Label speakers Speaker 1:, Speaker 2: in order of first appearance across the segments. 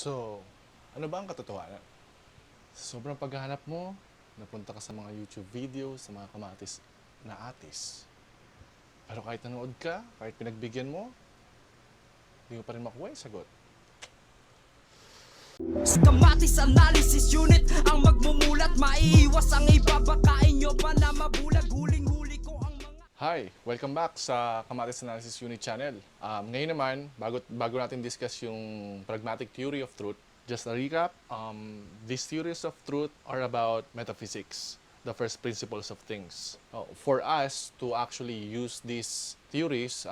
Speaker 1: So, ano ba ang katotohanan? Sa sobrang paghahanap mo, napunta ka sa mga YouTube videos, sa mga kamatis na atis. Pero kahit nanood ka, kahit pinagbigyan mo, hindi mo pa rin makuha yung sagot.
Speaker 2: Schematic Analysis Unit ang magmumulat. Maiiwas ang iba, bakain nyo pa na mabulag. Huling-huli ko ang mga...
Speaker 1: Hi! Welcome back sa Kamatis Analysis Unit channel. Ngayon naman, bago natin discuss yung pragmatic theory of truth, just a recap, these theories of truth are about metaphysics, the first principles of things. For us to actually use these theories,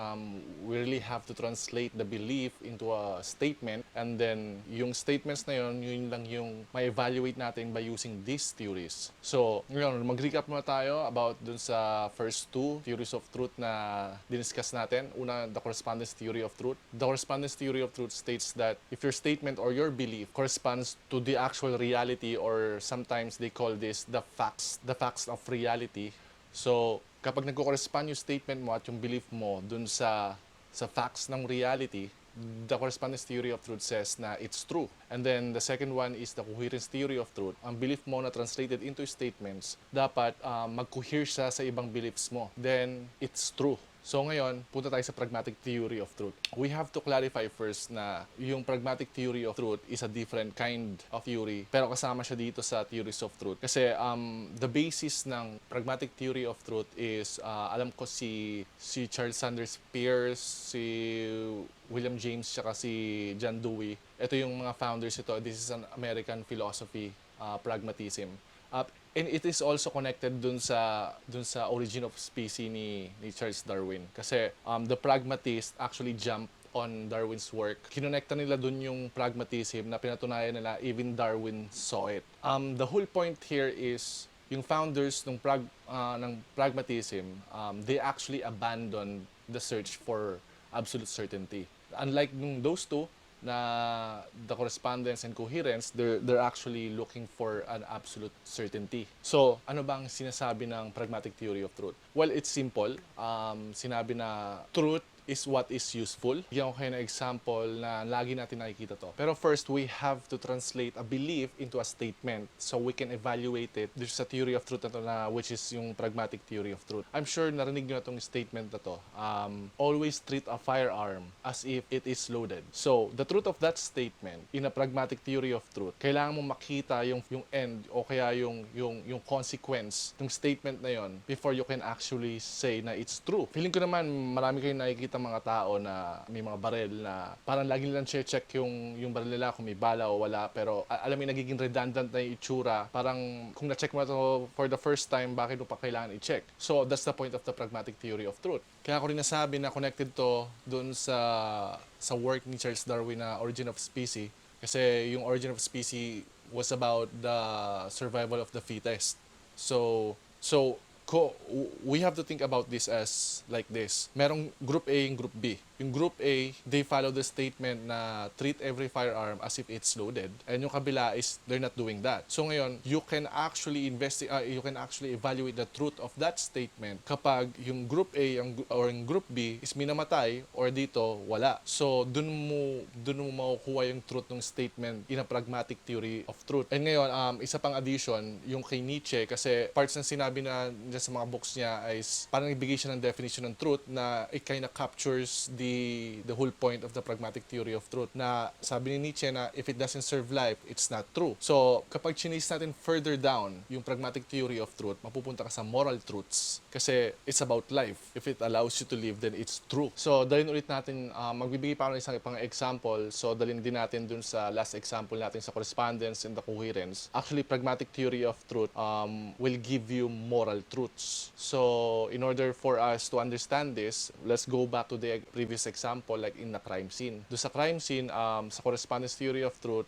Speaker 1: we really have to translate the belief into a statement, and then yung statements na yun lang yung ma-evaluate natin by using these theories. So, ngayon, mag-recap muna tayo about dun sa first two theories of truth na diniscuss natin. Una, the correspondence theory of truth. The correspondence theory of truth states that if your statement or your belief corresponds to the actual reality, or sometimes they call this the facts of reality. So, kapag nagko-correspond yung statement mo at yung belief mo dun sa facts ng reality, the correspondence theory of truth says na it's true. And then the second one is the coherence theory of truth. Ang belief mo na translated into statements, dapat mag-cohere siya sa ibang beliefs mo. Then, it's true. So ngayon, punta tayo sa pragmatic theory of truth. We have to clarify first na yung pragmatic theory of truth is a different kind of theory, pero kasama siya dito sa theories of truth. Kasi the basis ng pragmatic theory of truth is, alam ko si Charles Sanders Peirce, si William James, tsaka si John Dewey. Ito yung mga founders ito. This is an American philosophy, pragmatism. And it is also connected dun sa origin of species ni Charles Darwin. Kasi the pragmatists actually jumped on Darwin's work. Kinonekta nila dun yung pragmatism na pinatunayan nila even Darwin saw it. The whole point here is yung founders ng pragmatism, they actually abandoned the search for absolute certainty. Unlike those two, na the correspondence and coherence, they're actually looking for an absolute certainty. So, ano bang sinasabi ng pragmatic theory of truth? Well, it's simple. Sinabi na truth is what is useful. Bigyan ko kayo ng example na lagi natin nakikita to. Pero first, we have to translate a belief into a statement so we can evaluate it. There's a theory of truth na to na which is yung pragmatic theory of truth. I'm sure narinig nyo na tong statement na to. Always treat a firearm as if it is loaded. So, the truth of that statement in a pragmatic theory of truth, kailangan mo makita yung end o kaya yung consequence ng statement na yon before you can actually say na it's true. Feeling ko naman marami kayong nakikita mga tao na may mga barel na parang lagi nilang check yung barel nila kung may bala o wala, pero alam mo nagiging redundant na yung itsura. Parang kung na-check mo to for the first time, bakit mo pa kailangan i-check? So that's the point of the pragmatic theory of truth. Kaya ako rin nasabi na connected to dun sa work ni Charles Darwin na Origin of Species, kasi yung Origin of Species was about the survival of the fittest. So we have to think about this as like this. Merong group A and group B. Yung group A, they follow the statement na treat every firearm as if it's loaded. And yung kabila is they're not doing that. So ngayon, you can actually evaluate the truth of that statement kapag yung group A or yung group B is minamatay or dito wala. So dun mo makukuha yung truth ng statement in a pragmatic theory of truth. And ngayon, isa pang addition, yung kay Nietzsche, kasi parts ng sinabi na sa mga books niya is parang ibigay siya ng definition ng truth na it kind of captures the whole point of the pragmatic theory of truth, na sabi ni Nietzsche na if it doesn't serve life, it's not true. So kapag chinis natin further down yung pragmatic theory of truth, mapupunta ka sa moral truths kasi it's about life. If it allows you to live, then it's true. So dalhin ulit natin, magbibigay pa ako ng isang pang example. So dalhin din natin dun sa last example natin sa correspondence and the coherence. Actually, pragmatic theory of truth will give you moral truths. So in order for us to understand this, let's go back to the previous example, like in the crime scene. Do sa crime scene, sa correspondence theory of truth,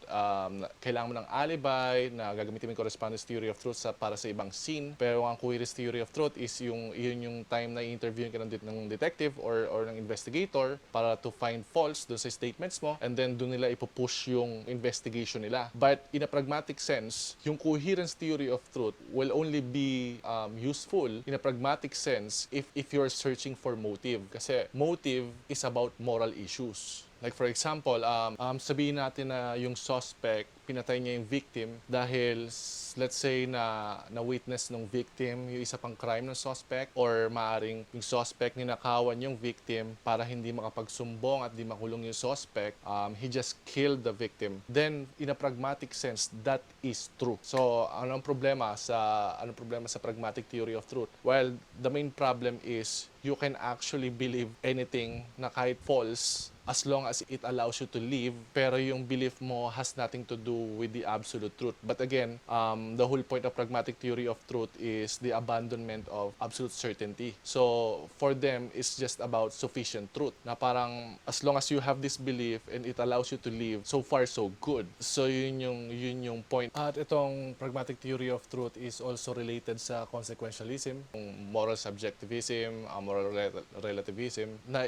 Speaker 1: kailangan mo ng alibi na gagamitin mo yung correspondence theory of truth para sa ibang scene. Pero ang coherence theory of truth is yun yung time na i-interview ka ng detective or ng investigator para to find faults dun sa statements mo, and then dun nila ipupush yung investigation nila. But in a pragmatic sense, yung coherence theory of truth will only be useful in a pragmatic sense if you're searching for motive. Kasi motive is about moral issues. Like for example, sabihin natin na yung suspect, pinatay niya yung victim dahil let's say na witness ng victim yung isa pang crime ng suspect, or maaring yung suspect ninakawan yung victim para hindi makapagsumbong at di makulong yung suspect. He just killed the victim. Then in a pragmatic sense, that is true. So anong problema sa pragmatic theory of truth? Well, the main problem is you can actually believe anything na kahit false as long as it allows you to live, pero yung belief mo has nothing to do with the absolute truth. But again, the whole point of pragmatic theory of truth is the abandonment of absolute certainty. So for them, it's just about sufficient truth, na parang as long as you have this belief and it allows you to live, so far so good. So yun yung point. At itong pragmatic theory of truth is also related sa consequentialism, moral subjectivism, moral relativism, na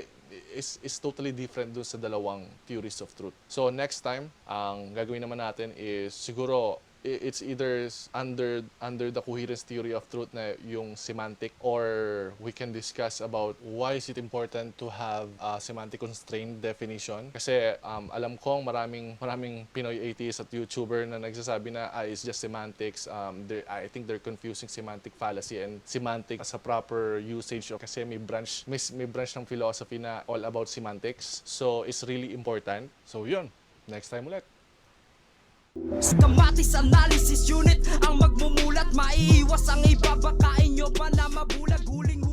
Speaker 1: is totally different dun sa dalawang theories of truth. So next time, ang gagawin naman natin is siguro it's either under the coherence theory of truth na yung semantic, or we can discuss about why is it important to have a semantic constrained definition. Kasi alam kong maraming Pinoy atheists at YouTuber na nagsasabi na it's just semantics. I think they're confusing semantic fallacy and semantic as a proper usage, kasi may branch ng philosophy na all about semantics. So it's really important. So yun, next time ulit.
Speaker 2: Schematics Analysis Unit ang magmumulat, maiiwas ang iba, bakain nyo pa na mabulag, huling